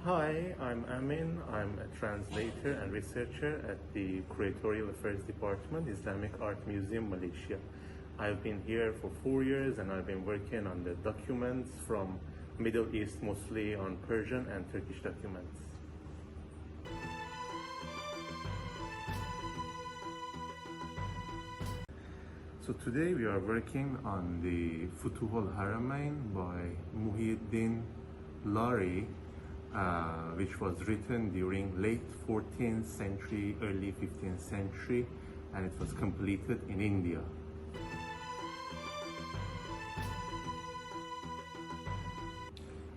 Hi, I'm Amin. I'm a translator and researcher at the Curatorial Affairs Department, Islamic Art Museum, Malaysia. I've been here for 4 years and I've been working on the documents from Middle East, mostly on Persian and Turkish documents. So today we are working on the Futuh Al-Haramayn by Muhyiddin Lari, which was written during late 14th century, early 15th century, and it was completed in India.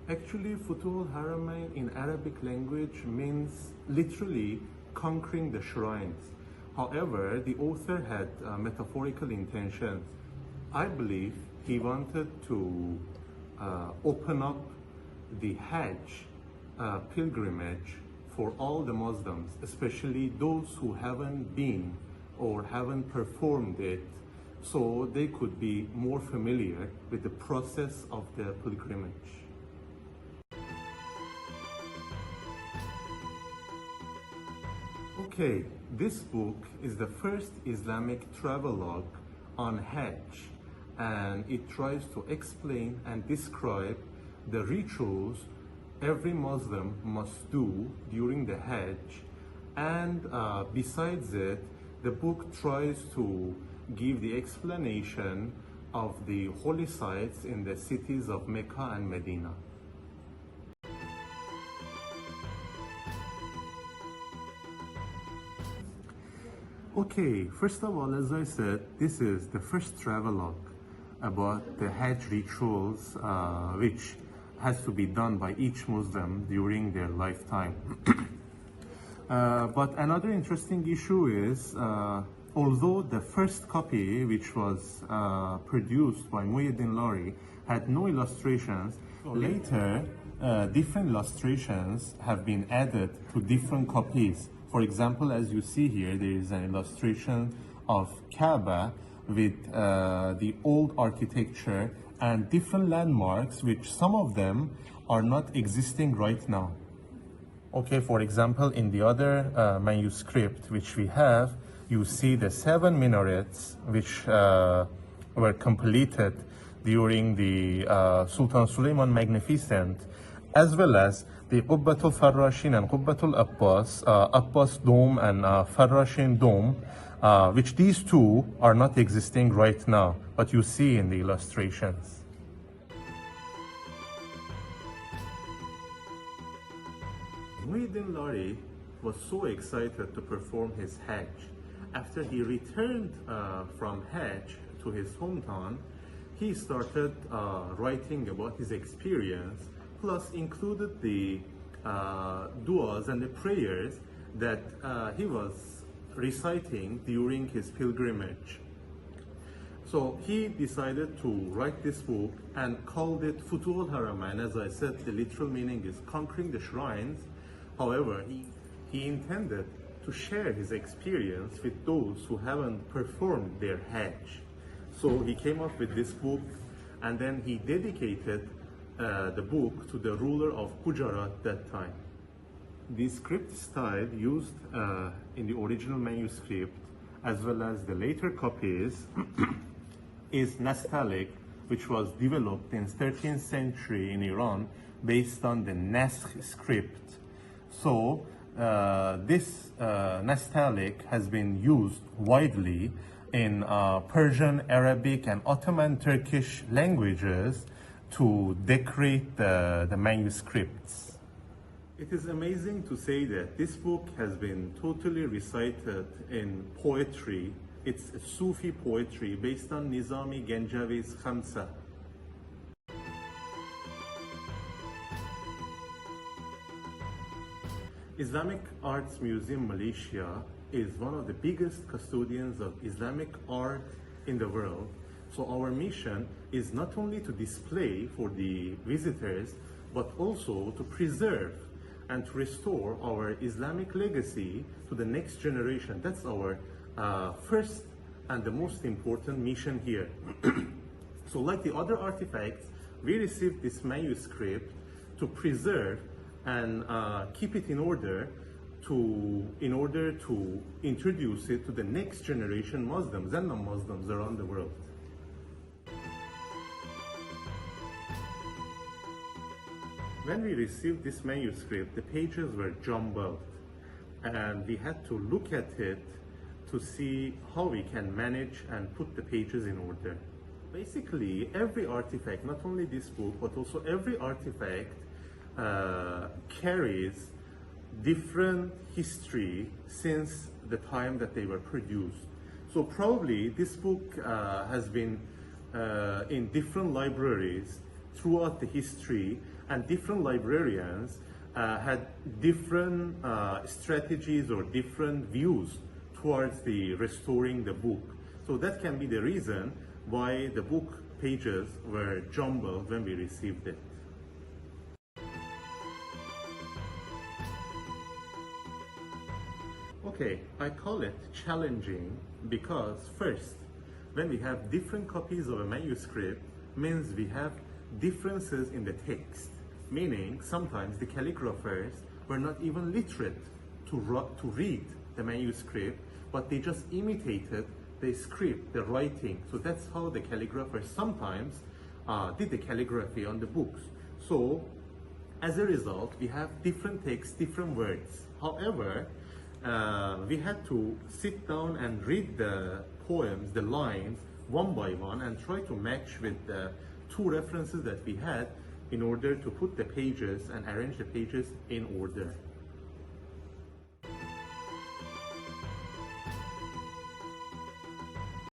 Actually, Futuh Al-Haramayn in Arabic language means literally conquering the shrines. However, the author had metaphorical intentions. I believe he wanted to open up the Hajj pilgrimage for all the Muslims, especially those who haven't been or haven't performed it, so they could be more familiar with the process of the pilgrimage. Okay, this book is the first Islamic travelogue on Hajj, and it tries to explain and describe the rituals every Muslim must do during the Hajj, and besides it, the book tries to give the explanation of the holy sites in the cities of Mecca and Medina. Okay, first of all, as I said, this is the first travelogue about the Hajj rituals, which has to be done by each Muslim during their lifetime. But another interesting issue is, although the first copy, which was produced by Muhyiddin Lari, had no illustrations, later different illustrations have been added to different copies. For example, as you see here, there is an illustration of Kaaba with the old architecture and different landmarks, which some of them are not existing right now. Okay, for example, in the other manuscript which we have, you see the 7 minarets which were completed during the Sultan Suleiman Magnificent, as well as the Qubbatul Farrashin and Qubbatul Abbas, Abbas Dome and Farrashin Dome, which these two are not existing right now, but you see in the illustrations. Muhyiddin Lari was so excited to perform his Hajj. After he returned from Hajj to his hometown, he started writing about his experience, plus included the du'as and the prayers that he was reciting during his pilgrimage. So he decided to write this book and called it Futuh Al-Haramayn. As I said, the literal meaning is conquering the shrines. However, he intended to share his experience with those who haven't performed their Hajj. So he came up with this book, and then he dedicated the book to the ruler of Gujarat that time. The script style used in the original manuscript, as well as the later copies, is Nastaliq, which was developed in 13th century in Iran based on the Naskh script. So this Nastaliq has been used widely in Persian, Arabic, and Ottoman Turkish languages to decorate the manuscripts. It is amazing to say that this book has been totally recited in poetry. It's a Sufi poetry based on Nizami Ganjavi's Khamsa. Islamic Arts Museum Malaysia is one of the biggest custodians of Islamic art in the world. So our mission is not only to display for the visitors, but also to preserve and to restore our Islamic legacy to the next generation. That's our first and the most important mission here. So like the other artifacts, we received this manuscript to preserve and keep it in order to introduce it to the next generation Muslims and non-Muslims around the world. When we received this manuscript, the pages were jumbled, and we had to look at it to see how we can manage and put the pages in order. Basically, every artifact, not only this book, but also every artifact carries different history since the time that they were produced. So probably this book has been in different libraries throughout the history, and different librarians had different strategies or different views towards the restoring the book. So that can be the reason why the book pages were jumbled when we received it. Okay, I call it challenging because first, when we have different copies of a manuscript, means we have differences in the text, meaning sometimes the calligraphers were not even literate to read the manuscript, but they just imitated the script, the writing. So that's how the calligraphers sometimes did the calligraphy on the books. So as a result, we have different texts, different words. However, we had to sit down and read the poems, the lines, one by one, and try to match with the two references that we had in order to put the pages and arrange the pages in order.